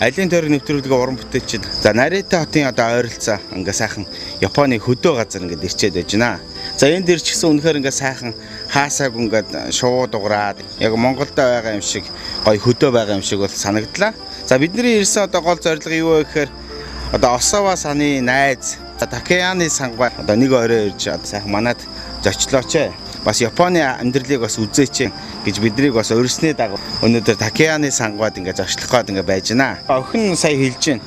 Алийн тойрог нэвтрүүлгээ уран бүтээлчид за Нарита хотын одоо ойролцоо ингээ сайхан Японы хөдөө газар ингээд ирчээд байж байна. За энд ирчихсэн үнэхээр ингээ сайхан хаасааг ингээд шууд уграад яг Монголд байгаа юм шиг гоё хөдөө байгаа юм шиг бол санагдлаа. За бидний ирсэн одоо гол зорилго юу вэ гэхээр одоо Осава саны найз Такеяны сангай одоо нэг орой ирж сайхан манад зочлооч. Бас Японы амьдралыг бас үзээч гэж биднийг бас өрснөө дагав. Өнөөдөр Такеяны сангууд ингээд зочлох гээд ингээд байж байна. Охин сая хэлж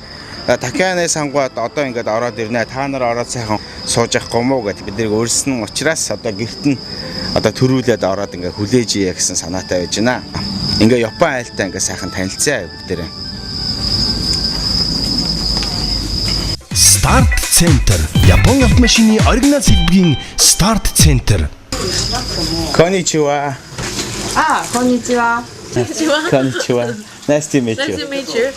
байна. Такеяны сангууд одоо ингээд ороод ирнэ. Та нар ороод сайхан сууж явахгүй мó гэд биднийг өрсөн учраас одоо гэрт нь одоо төрүүлээд ороод ингээд хүлээж ие гэсэн санаатай байж байна. Ингээд Япон айлтаа ингээд сайхан танилцъя бүгдээрээ. Start Center. Япон автомашины оригинал сэдвийн Start Center. Konnichiwa. Konnichiwa. Konnichiwa. Nice to meet you. Nice to meet you.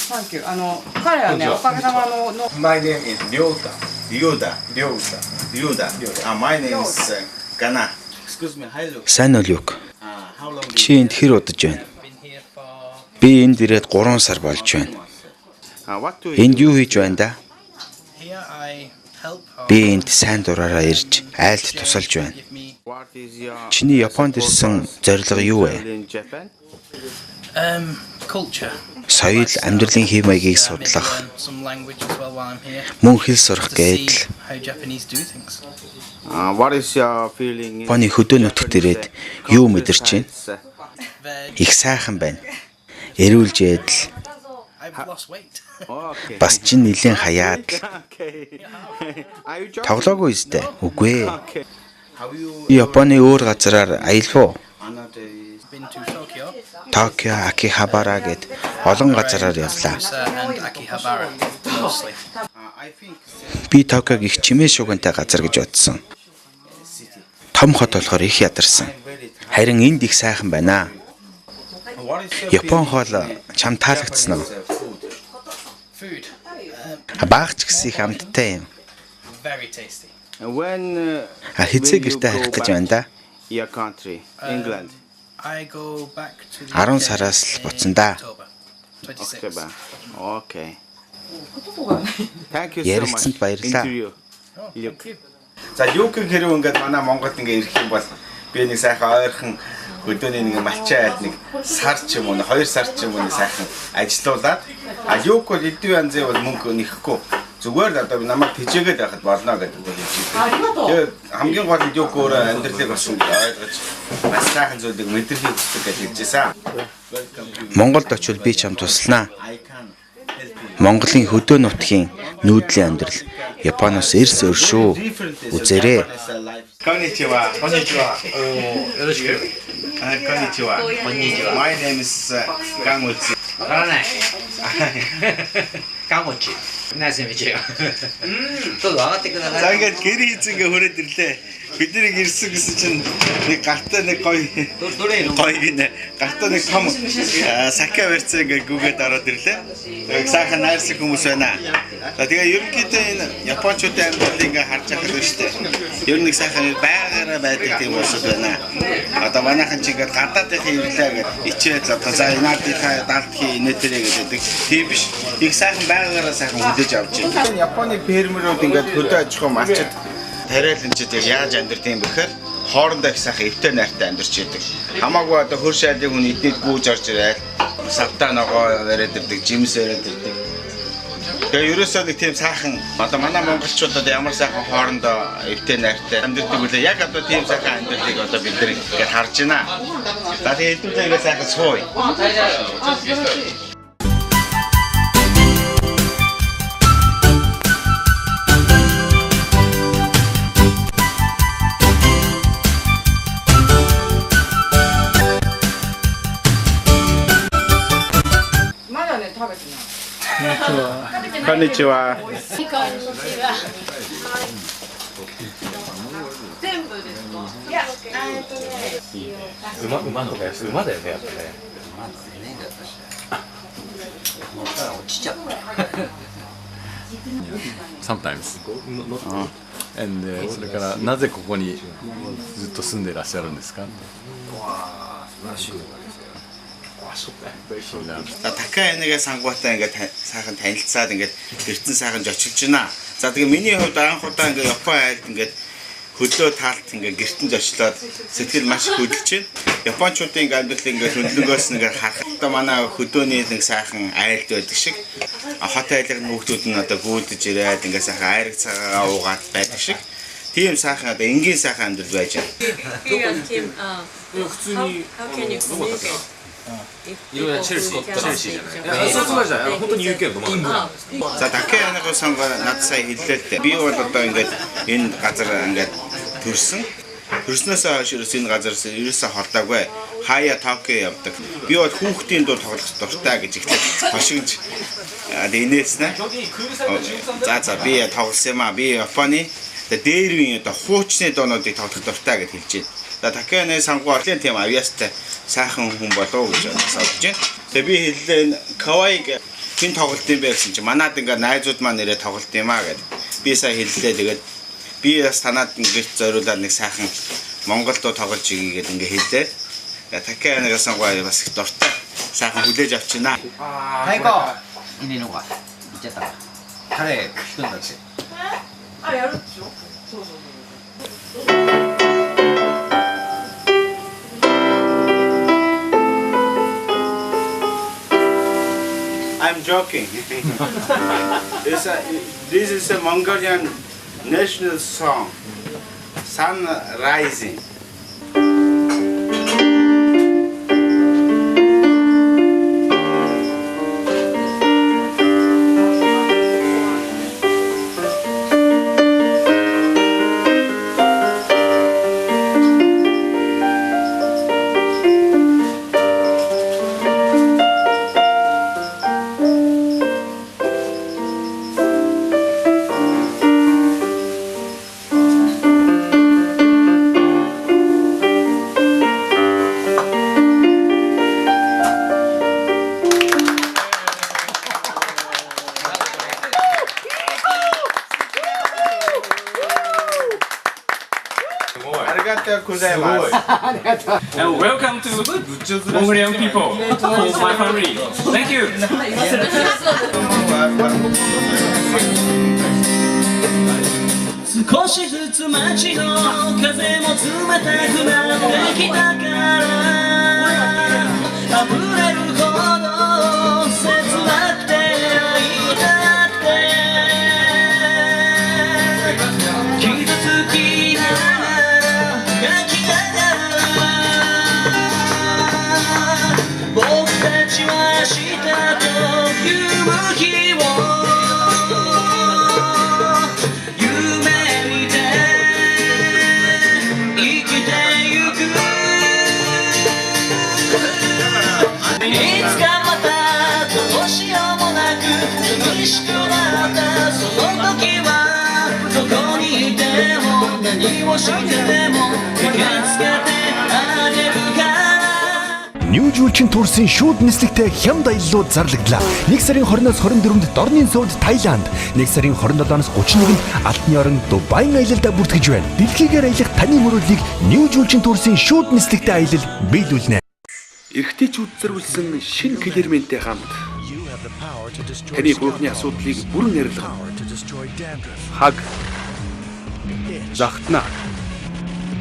Thank you. 彼はね、おかげさまの。My name is Ryoda. My name is Gana. Excuse me, hi. Сайн уу юу? Чи энд хэр удаж байна? Би энд ирээд 3 сар болж байна. Энд юу хийж байна да? Би энд сайн дураараа ирж айлд тусалж байна. Чиний Японд ирсэн зорилго юу вэ? Соёл, амьдралын хэв маягийг судлах, мөн хэл сурах гэдэл. Японы хөдөө нутагт ирээд юу мэдэрч байна? Их сайхан байна. Эрүүлж эдэл. Бас чинь нэлийн хаяад. Тоглоогүй үстэй. Үгүй ээ. Японы өөр газараар аялав уу? Токио, Акихабара гэд олон газараар явлаа. Би Токиог их чимээ шугантай газар гэж бодсон. Том хот болохоор их ядарсан. Харин энд их сайхан байна. Япон хоол чам таалагдсан уу? Баагч гэсэн их амттай юм. Хэцээ гэртээ харих гэж байна да. 10 сараас л буцсан да. Окей. Ярилцсанд баярлалаа. За юуг хэрэг ингээд манай Монголд ингээд ирэх юм бол би нэг сайхан ойрхон өдөөний нэг малчаа айлд нэг сар ч юм уу 2 сар ч юм уу сайхан ажиллуулад юуг бол эдвэ янзын бол мөнгө нэхэхгүй зүгээр одоо намайг тэжээгээд байхад болно гэдэг үг хэлж байна. Тэгээ хамгийн гол нь юуг өөрөө амьдралыг бас ойлгож бас сайхан зүйлийг мэдэрхий хүсдэг гэж хэлжсэн. Монголд очивол би чам туслана. Монголын хөдөө нутгийн нүүдлийн амьдрал Японоос эрс өөр шүү. Үзээрэй. Konnichiwa. Yoroshiku. Konnichiwa. My name is Kamuchi. Kamuchi. Nice to meet you. За ингээд гэр хийцгээ хүрээд ирлээ. Бидний ирсэн гэсэн чинь нэг гартаа нэг гоё гинэ. Гартаа нэг том сака барьцаа ингээд гүгээд ороод ирлээ. Сайхан найрсан хүмүүс байна. За тэгээ ерөнхийдөө энэ японочдын амьдралыг ингээд харж байхад байна шүү дээ. Ер нь нэг сайхан байгаараа байдаг тийм хүмүүс байна. Одоо манайхан ч ингээд гадаадынхаа ирлээ гэдэг ичээд одоо за наадынхаа даалтхи инээдэрээ гэдэг тийм биш. Их сайхан байгаараа сайхан хүлээж авч байна. Японы фермерүүд ингээд хөдөө аж ахуй малчид тариаланчид яаж амьдардаг юм бэхээр хоорондоо их сайхан эвтэй найртай амьдарч идэг. Хамаагүй одоо хөр шайлыг хүн эднийд гүйж орж ирээд савтаа ногоо яриад ирдэг, жимс яриад ирдэг. Тэгээ ерөөсөө нэг тийм сайхан одоо манай монголчуудад ямар сайхан хоорондоо эвтэй найртай амьдардаг үлээ. Яг одоо тийм сайхан амьдралыг одоо бид нар ингээд харж байна. За тэгээ хэдүүлээ ингээд сайхан сууя. Konnichiwa. 馬とか馬だよねやっぱね。Sometimes. And それからなぜここにずっと住んでいらっしゃるんですか。Дахиад энэгээ сангуудаа ингээд сайхан танилцаад ингээд гэртэн сайхан зочилж байна. За тэгээ миний хувьд анх удаа ингээд Япон айлд ингээд хөлөө таалт ингээд гэртэн зочлоод сэтгэл маш хөдөлж байна. Япончуудын амьдрал ингээд хөндлөнгөөс ингээд харахад манай хөдөөний нэг сайхан айлд байдаг шиг хот айлын хүүхдүүд нь одоо гүйдэж ирээд ингээд сайхан айраг цагаагаа уугаад байдаг шиг тийм сайхан одоо энгийн сайхан амьдрал байж байна. How can you communicate? いろいろチェルシーじゃない。そうじゃない。本当に UK のまま。За дахиад нэг сон над сая хэллээ. Би бол одоо ингээд энэ газар ингээд төрснөөс хойш энэ газараас ерөөсө холдоогүй. Хаяа Токио явдаг. Би бол хүүхдийн дуу тоглох дуртай гэж ихлээр хошигж инээс нэ. За би тоглосон юм аа. Би Японы дээр үеийн одоо хуучны дуунуудыг тоглох дуртай гэж хэлж байна. Дахиад сангуу орлын тийм авьяастай сайхан хүн болов гэж бодож байна. Тэгээ би хэллээ Кавайг хэн тоглолт юм бэ гэсэн чинь манад ингээ найзууд маань нэрээ тоглолт юм аа гэдэг. Би сая хэллээ тэгээд би бас танаад ингээд зориулаад нэг сайхан Монгол дуу тоглож игийгээд ингээ хэллээ. Дахиад нэг сангуу бас их дуртай сайхан хүлээж авчина. Хайго iniのが言っちゃった。彼聞くんだって。あ、やるでしょ。そうそうそう。I'm joking. This is a Mongolian national song, Sun Rising. And welcome to Mongolian people for my family. Thank you. 少しずつ街の風も冷たくなってきたから溢れるほど切なくて痛くて傷つきながら泣きながら僕たちは明日という日をНью-Жүүлчин турсын шууд нислэгтэй хямд аяллууд зарлагдлаа. 1 сарын 20-оос 24-нд Дорны сувд Таиланд, 1 сарын 27-оос 31-нд Алтны орон Дубайн аялалдаа бүртгэж байна. Дэлхийгээр аялах таны мөрөөдлийг Нью-Жүүлчин турсын шууд нислэгтэй аялал биелүүлнэ. Эрэгтэйчүүд зориулсан шинэ клерментэй хамт таны бүхний асуудлыг бүрэн ярилцах. Хаг захтна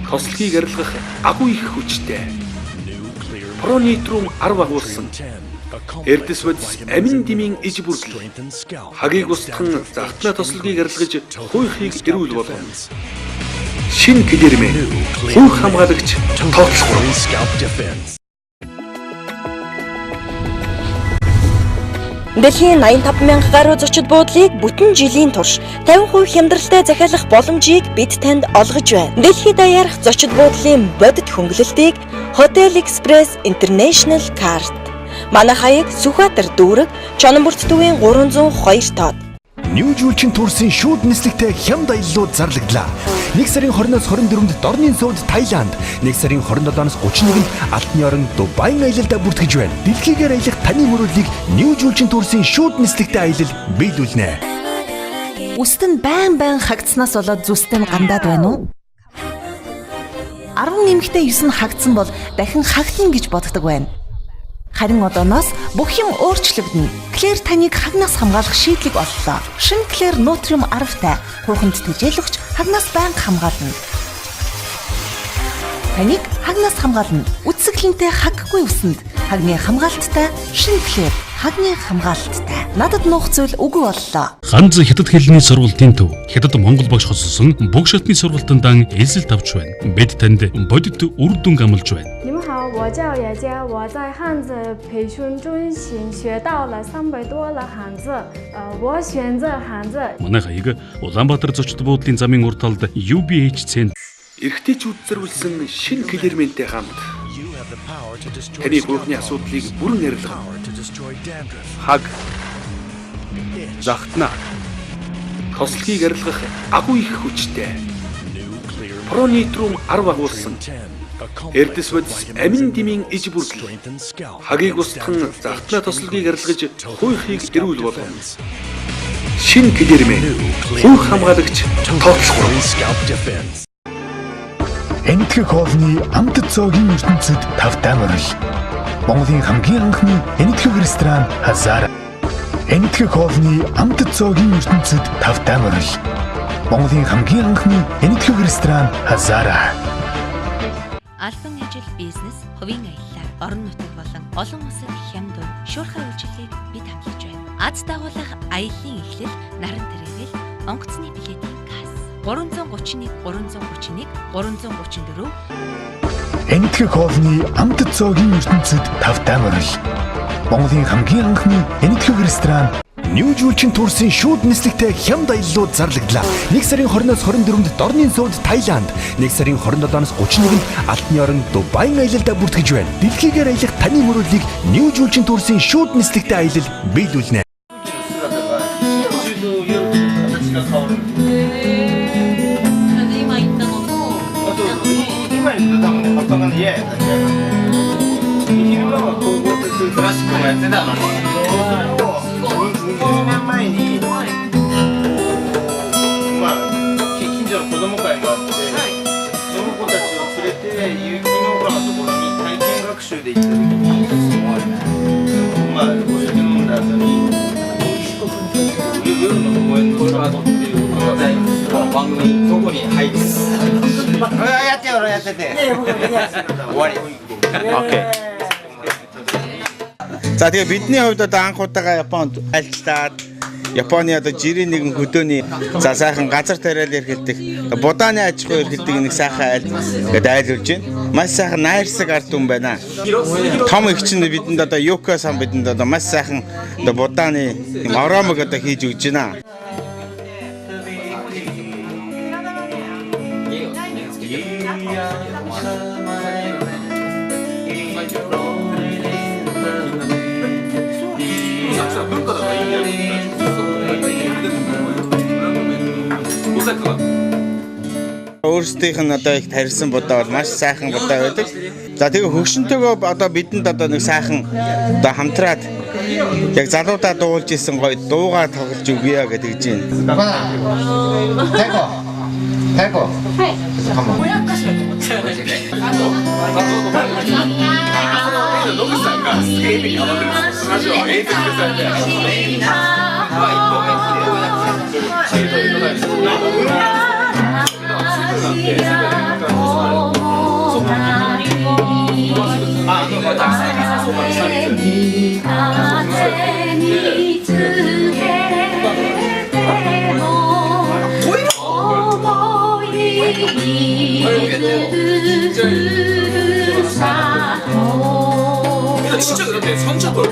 тослогийг арилгах агуу их хүчтэй. Пронитрум 10 агуулсан. Эрдэс бодис амин димийн иж бүрдэл. Хагийг устган захтна тослогийг арилгаж хуйхыг эрүүл болгоно. Шинэ клермен хүүх хамгаалагч тооцохгүй. Дэлхийн 85,000 гаруй зочид буудлыг бүтэн жилийн турш 50% хямдралтай захиалах боломжийг бид танд олгож байна. Дэлхийд даяарх зочид буудлын бодит хөнгөлөлтийг Hotel Express International Card. Манай хаяг Сүхбаатар дүүрэг Чононбөрт төвийн 302 тоод. New Julчин турсын шүүд нислэгтэй хямд аяллууд зарлагдлаа. 1 сарын 20-оос 24-нд Дорны сувд Таиланд, 1 сарын 27-оос 31-нд Алтны орон Дубайн аялалдаа бүртгэж байна. Дэлхийгээр аялах таны мөрөөдлийг New Julчин турсын шүүд нислэгтэй аялал биелүүлнэ. Үст нь байн хагдсанаас болоод зүстэн гандаад байна уу? 10 нэмэгтэй 9 нь хагдсан бол дахин хагдана гэж боддог байна. Харин одооноос бүх юм өөрчлөгдөнө. Клэр таныг хагнаас хамгаалах шийдлийг оллоо. Шинэ Клэр Нутриум 10-тай хууханд тэжээлөгч хагнаас байнга хамгаална. Таныг хагнаас хамгаална. Үтсгэлэнтэй хаггүй усанд хагны хамгаалттай шинэ Клэр хагны хамгаалттай. Надад нуух зүйл үгүй боллоо. Ганц хятад хэлний сургалтын төв. Хятад Монгол багш хоцсон бүх шатны сургалтандан эзэлт авч байна. Бид танд бодит үр дүнг амлаж байна. 你们好，我叫雅佳，我在汉字培训中心学到了300多了汉字，我选择汉字。 Манай хаяг Улаанбаатар зочид буудлын замын урд талд UBH центр. Эрэгтэйчүүд зориулсан шинэ клерментэй хамт таны хүүхний асуудлыг бүрэн арилгах. Хаг захтна хослохыг арилгах агуу их хүчтэй. Пронитrum 10 агуулсан эрдэс бодис амин димийн иж бүрдэл хагийг устган захтна тослогийг арилгаж хуйхыг эрүүл болгоно. Шинэ клермен хүүх хамгаалагч тооцохгүй. Энэтхэг хоолны амтд цоогийн ертөнцид тавтай морил. Монголын хамгийн анхны энэтхэг ресторан Хазара. Энэтхэг хоолны амтд цоогийн ертөнцид тавтай морил. Монголын хамгийн анхны энэтхэг ресторан Хазара. Албан ажил, бизнес, хувийн аялал, орон нутаг болон олон улсад хямд шуурхай үйлчлэгийг бид хамлаж байна. Аз дагуулах аяллаа эхлэл, наран тэрэгэл, онгоцны билетийн касс 331 331 334. Энэтхэг хоолны амтд цоогийн ертөнцид тавтай морил. Монголын хамгийн анхны энэтхэг ресторан New Julчин турсын шүүд нислэгтэй хямд аяллууд зарлагдлаа. 1 сарын 20-оос 24-нд Дорны сувд Таиланд, 1 сарын 27-оос 31-нд Алтны орон Дубайн аялалдаа бүртгэж байна. Дэлхийгээр аялах таны мөрөөдлийг New Julчин турсын шүүд нислэгтэй аялал биелүүлнэ. За тэгээ бидний хувьд одоо анх удаага Японд альчлаад Японы одоо жирийн нэгэн хөдөөний за сайхан газар тариал эрхэлдэг будааны аж ахуй эрхэлдэг нэг сайхан айл гэдэг айлуулж байна. Маш сайхан найрсаг ард түмэн байна. Том их чинь бидэнд одоо Юко сан бидэнд одоо маш сайхан одоо будааны оромог одоо хийж өгч байна. Өөрсдийнх нь одоо их тарьсан будаа бол маш сайхан будаа байдаг. За тэгээ хөгшөнтэйгөө одоо бидэнд одоо нэг сайхан одоо хамтраад яг залуудаа дуулж исэн гоё дуугаа тоглож өгье гэдэг чинь. Тако. 진짜 그렇게 성적을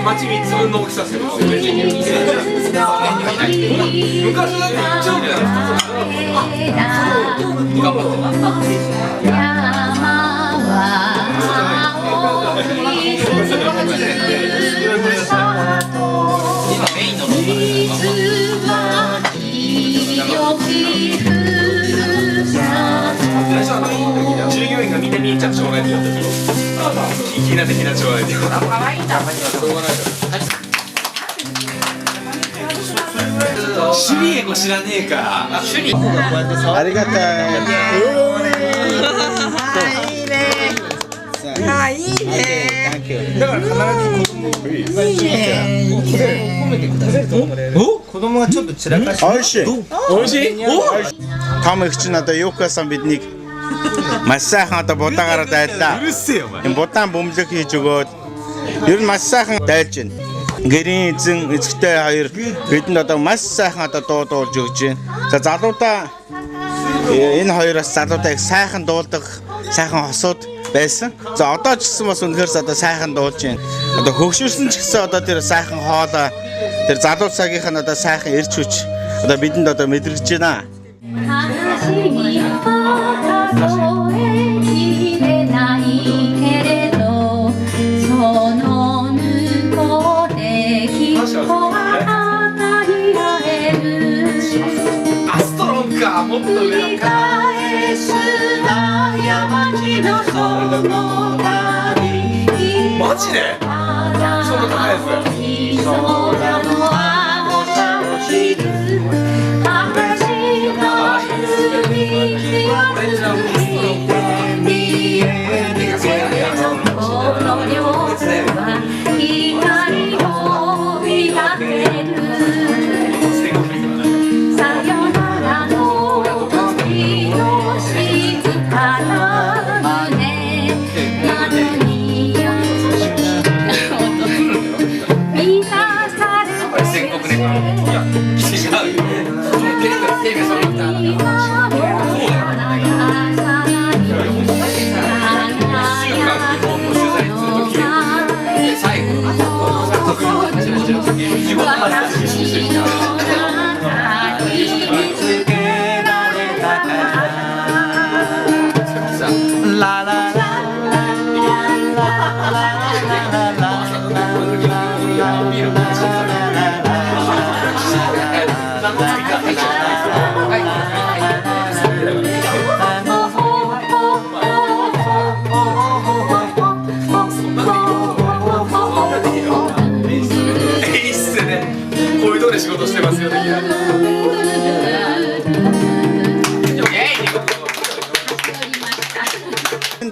마침 이 tz은 너무 비쌌어요.昔はね、えてやったでしょ。気になって気になっちゃわないで。可愛いんだ。シュリエコ知らねえか。シュリ。ありがたい。あ、いいね。だから必ずいいね。子供がちょっと散らかして。おいしい。おいしい？Том их чинь одоо юу гэсэн биднийг маш сайхан одоо будаагаар дайллаа. Энэ будаан бөмбөлөг хийж өгөөд ер нь маш сайхан дайлж байна. Гэрийн эзэн эзэгтэй хоёр бидэнд одоо маш сайхан одоо дуулж өгч байна. За залуудаа энэ хоёроос залуудаа их сайхан дуулдаг, сайхан хосууд байсан. За одоо ч гэсэн бас үнэхээр одоо сайхан дуулж байна. Одоо хөгшөрсөн ч гэсэн одоо тэр сайхан хоолой тэр залуу цагийнх нь одоо сайхан ирж хүч одоо бидэнд одоо мэдрэгж байна.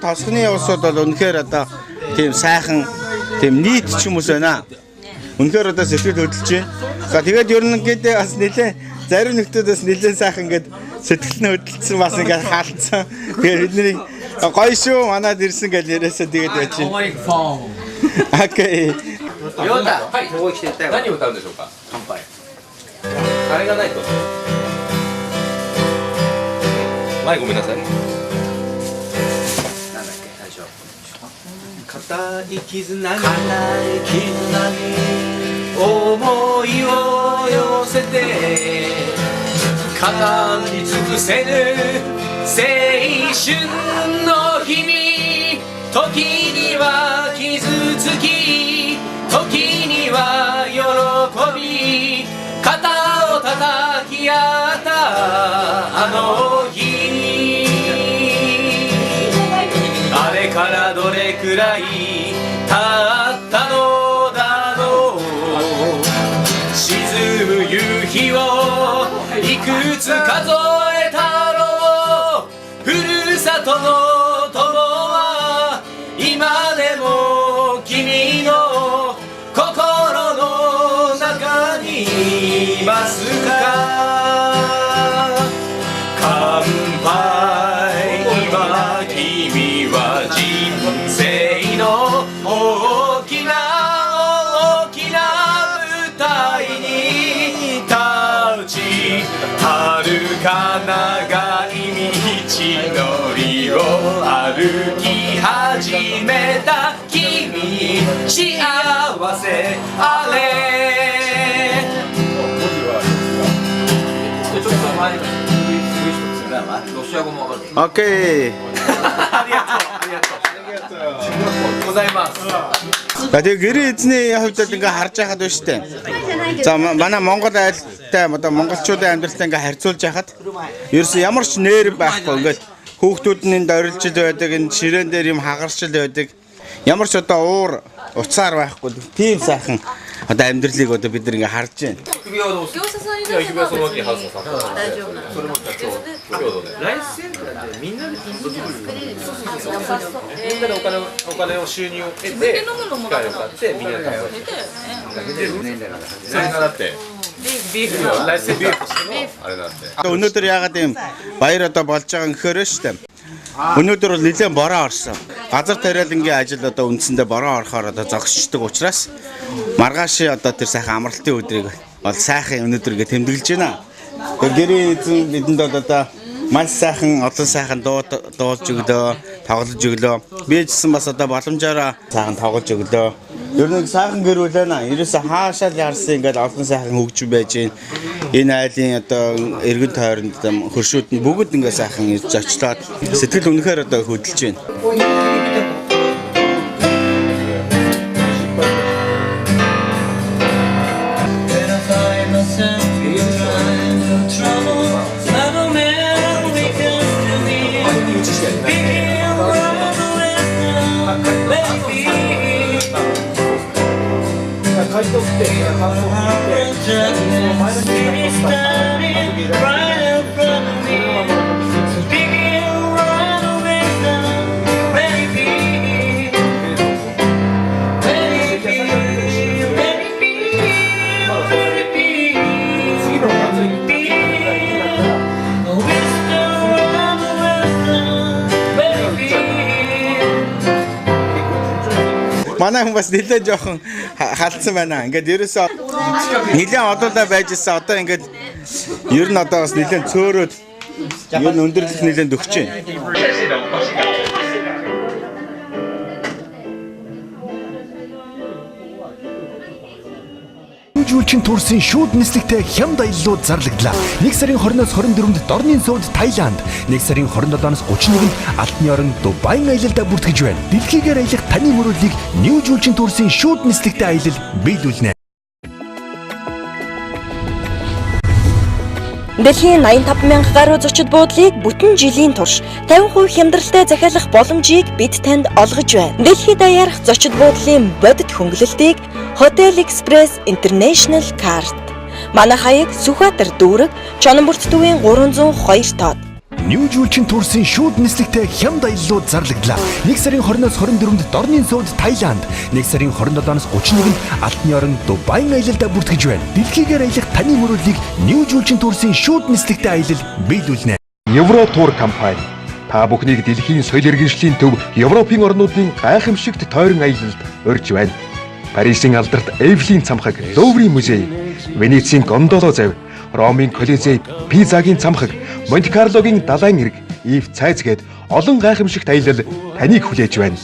Тосгоны улсууд бол үнэхээр одоо тийм сайхан тийм нийт ч хүмүүс байна. Үнэхээр одоо сэтгэл хөдлөж байна. За тэгээд ер нь гэдэг бас нэлээ зарим нөхдөөс нэлээ сайхан ингээд сэтгэл нь хөдлөсөн бас ингээд хаалтсан. Тэгээд бидний гоё шүү манад ирсэн гэж яриасаа тэгээд байж байна. Окей. ヨタ、はい、ここ来てたよ。何を歌うんでしょうか。乾杯。あれがないと。前ごめんなさい。固い絆に思いを寄せて語り尽くせぬ青春の日々、時には傷つき時には喜び肩を叩き合ったあの日、あれからどれくらい経ったのだろう。沈む夕日をいくつ数えたろう。ふるさとの友は今でも君の心の中にいますか。乾杯、今君は人生の大きな大きな舞台に立ち、遥か長い道のりを歩き始めた君、幸せあれ。ちょっと前にロシア語もわかる。Окей. ありがとうございます。Тэгээд гэрээ эзний хувьд ингээ харж байхад байна шүү дээ. За манай Монгол айлтай одоо монголчуудын амьдралтай ингээ харьцуулж байхад ерөөс ямар ч нэр байхгүй ингээл хүүхдүүд нь энд орилжил байдаг, энэ ширээн дээр юм хагарчл байдаг. Ямар ч одоо уур уцаар байхгүй. Тийм сайхан одоо амьдралыг одоо бид нэг харж байна. Өнөөдөр яагаад ийм баяр одоо болж байгаа гэхээр шүү дээ. Өнөөдөр бол нэлээд бороо орсон. Газар тариалангийн ажил одоо үндсэндээ бороо орохоор одоо зогсчдөг учраас маргааш одоо тэр сайхан амралтын өдрийг бол сайхан өнөөдөр ингэ тэмдэглэж байна. Тэгэхээр гэрийн эзэн бидэнд бол одоо маш сайхан олон сайхан дуулж өглөө, тоглож өглөө. Би жисэн бас одоо боломжоор сайхан тоглож өглөө. Ер нь сайхан гэр бүл байна. Ерөөсө хаашаа л ярсан ингээд олон сайхан хөгжим байж гин. Энэ айлын одоо эргэн тойронд хөршүүд нь бүгд ингээд сайхан ирж очлоод сэтгэл үнэхээр одоо хөдөлж байна. Манай хүн бас нэлээд жоохон халдсан байна. Ингээд ерөөсөө нэлээд одоолаа байж ирсэн. Одоо ингээд ер нь одоо бас нэлээд цөөрөөд ер нь өндөрлөх нэлээд өгч байна. Жүжигчин турсын шууд нислэгтэй хямд аяллууд зарлагдлаа. 1 сарын 20-оос 24-нд Дорны сувд Таиланд, 1 сарын 27-оос 31-нд Алтны орон Дубайн аялалдаа бүртгэж байна. Дэлхийгээр аялах таны мөрөөдлийг New Жүжигчин турсын шууд нислэгтэй аялал биелүүлнэ. Дэлхийн 85,000 гаруй зочид буудлыг бүтэн жилийн турш 50% хямдралтай захиалах боломжийг бид танд олгож байна. Дэлхийд даяарх зочид буудлын бодит хөнгөлөлтийг Hotel Express International Card. Манай хаяг Сүхбаатар дүүрэг, Чонбурт төвийн 302 тоод. New Жүжигчин турсын шууд нислэгтэй хямд аяллууд зарлагдлаа. 1 сарын 20-оос 24-нд Дорны сувд Таиланд, 1 сарын 27-оос 31-нд Алтны орон Дубайн аялалдаа бүртгэж байна. Дэлхийгээр аялах таны мөрөөдлийг New Жүжигчин турсын шууд нислэгтэй аялал биелүүлнэ. Евротур компани та бүхнийг дэлхийн соёл иргэншлийн төв Европын орнуудын гайхамшигт тойрон аялалд урьж байна. Парисын алдарт Эйфелийн цамхаг Луврын музей, Венецийн гондоло завь, Ромын Колизей, Пизагийн цамхаг, Монте-Карлогийн далайн эрг, Ив цайз гээд олон гайхамшигт аялал таныг хүлээж байна.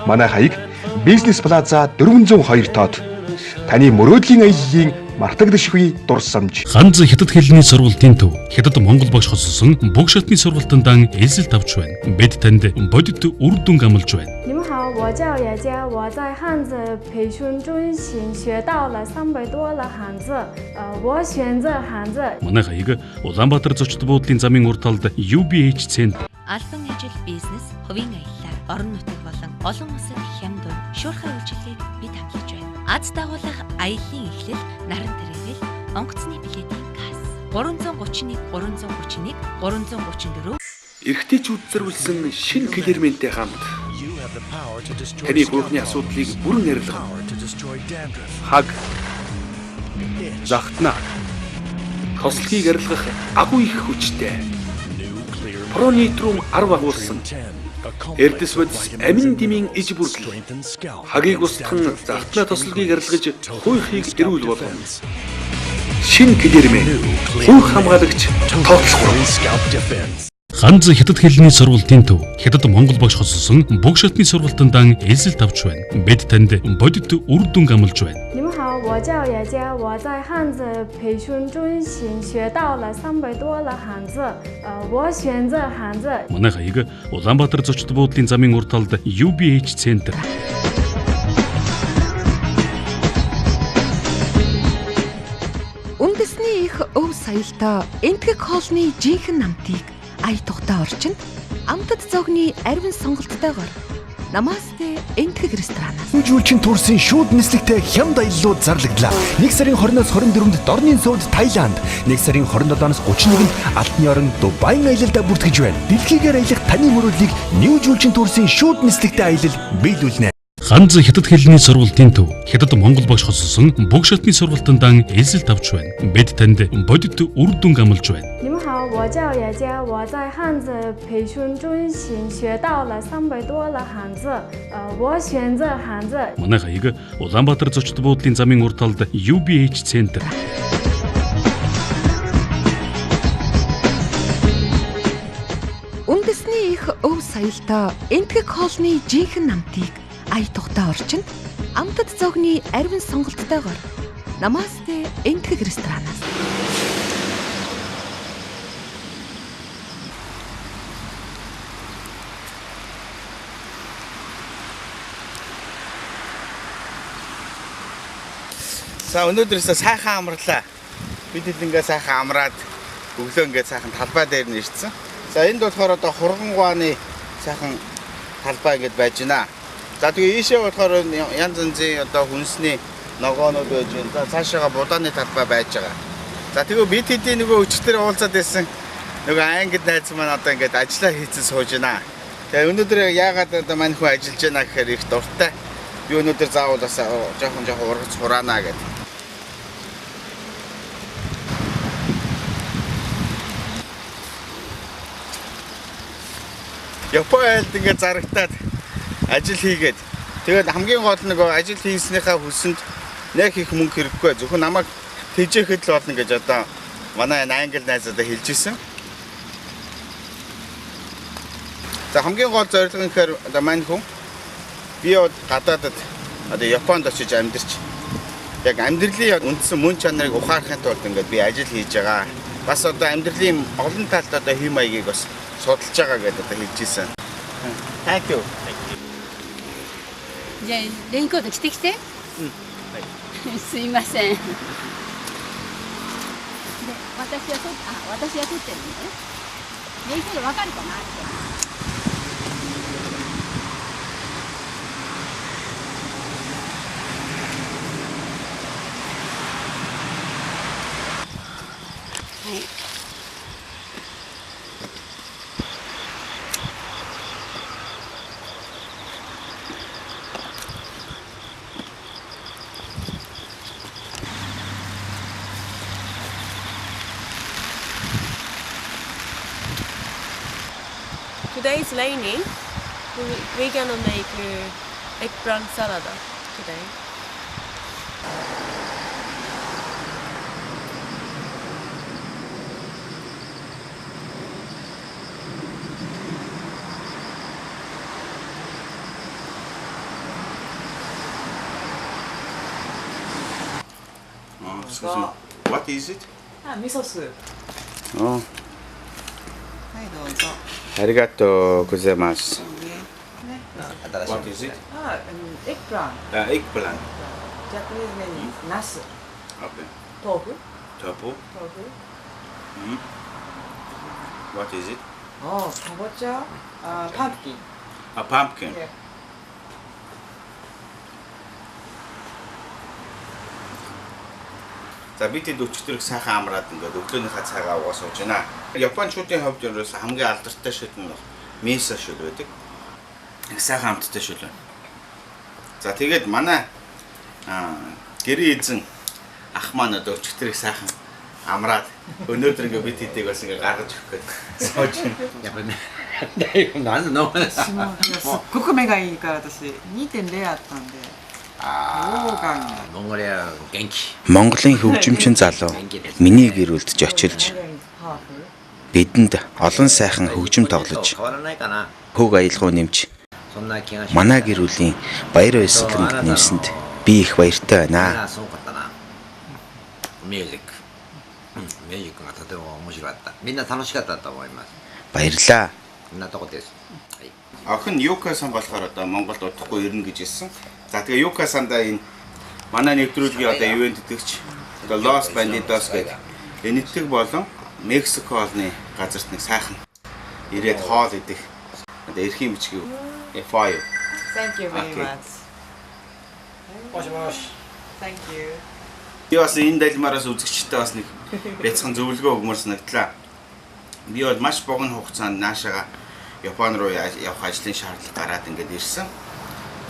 Манай хаяг Бизнес Плаза 402 тоод. Таны мөрөөдлийн аяллын мартагдашгүй дурсамж. Ганц хятад хэлний сургалтын төв. Хятад Монгол багш хоцсон бүх шатны сургалтандан ээлжилт авч байна. Бид танд бодит үр дүнг амлаж байна. 你们好，我叫雅佳，我在汉字培训中心学到了300多了汉字，我选择汉字。 Манай хаяг Улаанбаатар зочид буудлын замын урт талд UBH Центр. Албан ажил, бизнес, хувийн аялал, орон нутаг болон олон улсын хямд шуурхай үйлчилгээг бид хамлаж байна. Аз дагуулах аяллаа эхлэл, наран тэрэгэл, онгоцны билетийн касс 331 331 334. Эрэгтэйчүүд зориулсан шинэ клерментэй хамт таны бүхний асуудлыг бүрэн арилгах. Хаг, захтна, тослогийг арилгах агуу их хүчтэй. Пронитрум 10 агуулсан. Эрдэс бодис амин димийн иж бүрдэл. Хагийг устган захтна тослогийг арилгаж хуйхыг эрүүл болгоно. Шинэ клермен, хүн хамгаалагч тооцоолох. Ганц хятад хэлний сургалтын төв. Хятад Монгол багш хоцсон бүх шатны сургалтандан ээлжилт авч байна. Бид танд бодит үр дүнг амлаж байна. 你们好，我叫雅佳，我在汉字培训中心学到了300多了汉字，我选择汉字。 Манай хаяг Улаанбаатар зочид буудлын замын урт талд UBH Центр. Үндэсний их өв соёлтой энтгэх хоолны жинхэнэ намтыг ая тухтай орчинд Амтд зогны ариун сонголттойгоор Намасте энтгэг ресторанаас Жүлчин турсын шууд нислэгтэй хямд аяллууд зарлагдлаа. 1 сарын 20-оос 24-нд Дорны сувд Таиланд, 1 сарын 27-оос 31-нд Алтны орон Дубайн аялалдаа бүртгэж байна. Дэлхийгээр аялах таны мөрөөдлийг New Жүлчин турсын шууд нислэгтэй аялал биелүүлнэ. Ганц хятад хэлний сургалтын төв хятад монгол багш хоцсон бүх шатны сургалтандан ээлжилт авч байна. Бид танд бодит үр дүн амлаж байна. 你们好，我叫雅佳，我在汉字培训中心学到了300多了汉字，我选择汉字。 Манай хаяг Улаанбаатар зочид буудлын замын урд талд UBH Центр. Үндэсний их өв соёлтой энтгэг хоолны жинхэнэ намтыг ая тухтай орчинд амтд зогны ариун сонголттойгоор Намасте энтгэг ресторанаас За өнөөдрөөсөө сайхан амарлаа. Бид хэд ингээ сайхан амраад өглөө ингээ сайхан талбай дээр нь ирсэн. За энд болохоор одоо хургангуаны сайхан талбай ингээд байж байна. За тэгээ ийшээ болохоор янз янзын одоо хүнсний ногоонууд байж байна. За цаашаага будааны талбай байж байгаа. За тэгээ бид хэдийн нөгөө өчтөр уулзаад байсан нөгөө ангид найз маань одоо ингээд ажиллаа хийцэн сууж байна. Тэгээ өнөөдөр яагаад одоо мань хүн ажиллаж байна гэхээр их дуртай. Би өнөөдөр заавал бас жоохон ургац хураана гэдэг. Япон айлд ингээд зарагтаад ажил хийгээд тэгээд хамгийн гол нь ажил хийснийхаа хүсэнд нэг их мөнгө хэрэггүй зөвхөн намайг тэжээхэд л болно гэж одоо манай англи найзуудаа хэлж ирсэн. За хамгийн гол зорилго нь гэхээр одоо мань хүн би гадаадд одоо Японд очиж амьдарч яг амьдралын үндсэн мөн чанарыг ухаарахын тулд ингээд би ажил хийж байгаа. Бас одоо амьдралын олон талд одоо хэм маягийг бас судалж байгаа гэдэг одоо хэлж ирсэн. Thank you. じゃあレインコート着てきて。すいません。で、私は取ってるのね。レインコートわかるかなって。はい。Today it's raining. We're gonna make eggplant salad today. Excuse me. What is it? miso soup. Oh. はい、どうぞ。ありがとうございます。What is it? eggplant. Eggplant. Japanese name is nasu. Okay. Tofu. Tofu. What is it? Oh, kabocha. Pumpkin. A pumpkin. Yeah. За бид хэд өчтөрх сайхан амраад ингээд өглөөнийхөө цагаа уугаа сууж байна. Япончуудын хувьд ерөөс хамгийн алдартай шил нь мисо шил байдаг. Их сайхан амттай шил байна. За тэгээд манай гэрээ эзэн ах маань одоо өчтөрх сайхан амраад өнөөдөр ингээд бид хэдийг бас ингээд гаргаж өгөх гээд сууж байна.やっぱりね。なんのすごく目がいいから私 2.0 あったんで。Монголиа гэнки. Монголын хөгжимчин залуу миний гэр бүлд очилж бидэнд олон сайхан хөгжим тоглож хөг аялгау нэмж манай гэр бүлийн баяр баясгаланд нэмсэнд би их баяртай байна. Music がとても面白かった。みんな楽しかったと思います。 Баярлаа. こんなとこです。 Охин Юка сан болохоор одоо Монголд удахгүй ирнэ гэж хэлсэн. За тэгээ Юка сандаа энэ манай нэвтрүүлгийн одоо ивент идэвч одоо Los Bandidos гэдэг энэтхэг болон Мексик хоолны газарт нэг сайхан ирээд хоол идэх Одоо эрхийн бичгийг for you. Thank you very Okay. much. Thank you. Би бас энэ далмаараас үзэгчтэй бас нэг бяцхан зөвлөгөө өгмөр санагдлаа. Би бол маш богино хугацаанд наашаага Япон руу явах ажлын шаардлага гараад ингээд ирсэн.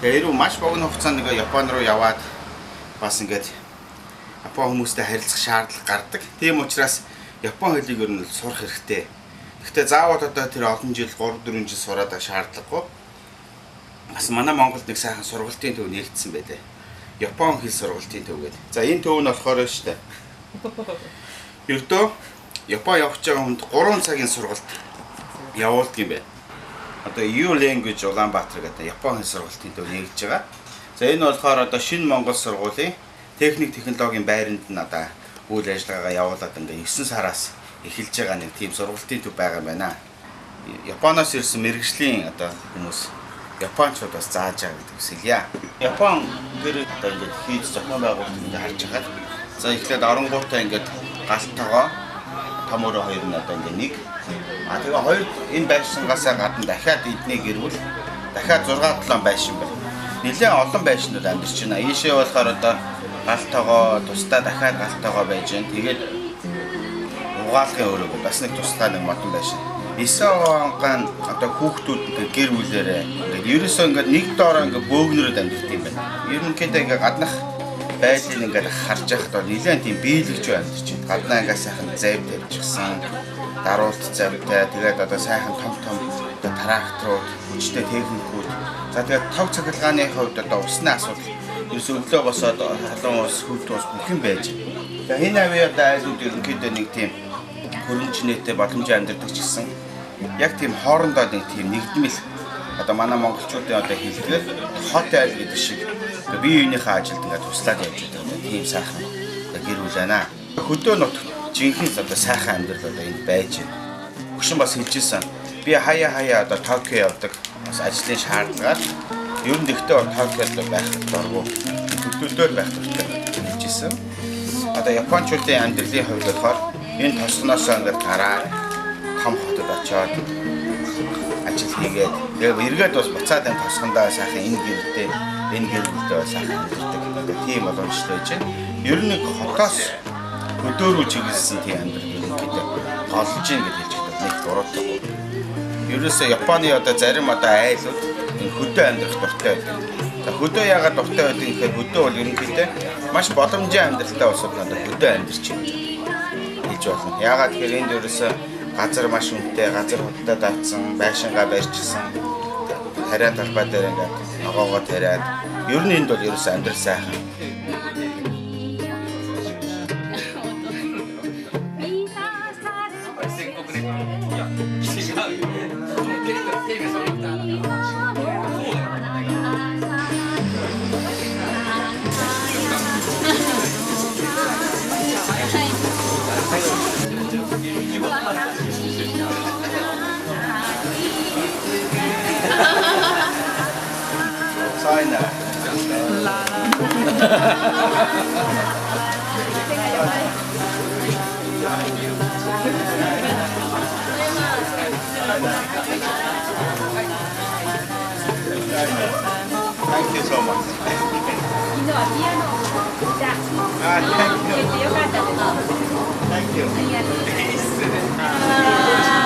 Тэгээ хэрвээ маш богино хугацаанд ингээд Япон руу яваад бас ингээд Япон хүмүүстэй харилцах шаардлага гардаг. Тийм учраас Япон хэлийг ер нь сурах хэрэгтэй. Гэхдээ заавал одоо тэр олон жил 3-4 жил сураад шаардлагагүй. Бас манай Монголд нэг сайхан сургалтын төв нэгдсэн байлээ. Япон хэл сургалтын төв гэдэг. За энэ төв нь болохоор шүү дээ. Ердөө Япон явж байгаа хүнд 3 цагийн сургалт явуулдаг юм байна. Одоо U Language Улаанбаатар гэдэг Япон хэл сургалтын төв нэгдэж байгаа. За энэ болохоор одоо шинэ Монгол сургуулийн техник технологийн байранд нь одоо үйл ажиллагаагаа явуулаад ингээ 9 сараас эхэлж байгаа нэг тийм сургалтын төв байгаа юм байна. Японоос ирсэн мэргэжлийн одоо хүмүүс Япончууд бас зааж байгаа гэдэг үсэлье. Япон гэр одоо ингээд хийж зохион байгуулалт ингээд харж байгаа. За эхлээд оронгуудаа ингээд галтайгоо том өрөө хоёр нь одоо ингээд нэг. Тэгээ хоёр энэ байшингаасаа гадна дахиад эднийг гэрвэл дахиад 6-7 байшин байна. Нэлээд олон байшинууд амьдарч байна. Ийшээ болохоор одоо галтайгоо тусдаа дахиад галтайгоо байж байна. Тэгээд угаалгын өрөө бас нэг тусдаа нэг модон байшин. 9 онган одоо хүүхдүүд ингээ гэр бүлээрээ ингээ ерөөсөө ингээ нэг доороо ингээ бөөгнөрөд амьддаг юм байна. Ерөнхийдөө ингээ гаднах байдлыг ингээ харж байхад бол нэлээд тийм биелэгч амьдч байна. Гаднаа ингээ сайхан зайв тавьчихсан, даруулт завтай, тэгээд одоо сайхан том одоо тракторууд, хүчтэй техникүүд. За тэгээд тав цахилгааны хувьд одоо усны асуудал ерөөсөө өглөө босоод халуун ус, хөлт ус бүх юм байж байна. Тэгээд энэ авьяа айлууд ерөнхийдөө нэг тийм хөрөнгө чинээтэй боломжтой амьдардаг ч гэсэн яг тийм хоорондоо нэг тийм нэгдмэл одоо манай монголчуудын одоо хэлдгээр хот айл гэдэг шиг бие биенийхээ ажилд ингээд туслаад явж байгаа тийм сайхан гэр бүл байна. Хөдөө нутагт жинхэнэ одоо сайхан амьдрал одоо энд байж байна. Өгшин бас хэлжсэн. Би хаяа одоо Токио явдаг бас ажлын шаардлагаар ер нь ихтэй Токиод байх дургу хөдөлгөөр байх хэрэгтэй хэлжсэн. Одоо Япончуудын амьдралын хувьд болохоор энэ тосгоноос ингээд гараад том хотод очиод ажил хийгээд тэгээ эргээд бас буцаад энэ тосгондоо сайхан энэ гэрэлтэй сайхан амьдардаг. Тийм боломжтой байж байна. Ер нь хотоос хөдөө рүү чиглэсэн тийм амьдрал ерөнхийдөө голж ийн гэж хэлж байгаа. Нэг дуруудахгүй. Ерөөсөө Японы одоо зарим одоо айлууд энэ хөдөө амьдрах дуртай байдаг. За хөдөө яагаад дуртай байдаг гэхээр хөдөө бол ерөнхийдөө маш боломжтой амьдралтай улсууд надад хөдөө амьдарч байна. Болно. Яагаад гэхээр энд ерөөсөө газар маш үнэтэй, газар худалдаа давцсан, байшингаа барьчихсан. Тариа талбай дээр ингээд ногоогоо тариад ер нь энд бол ерөөсөө амьдрал сайхан. China. Thank you so much. Thank you. Thank you.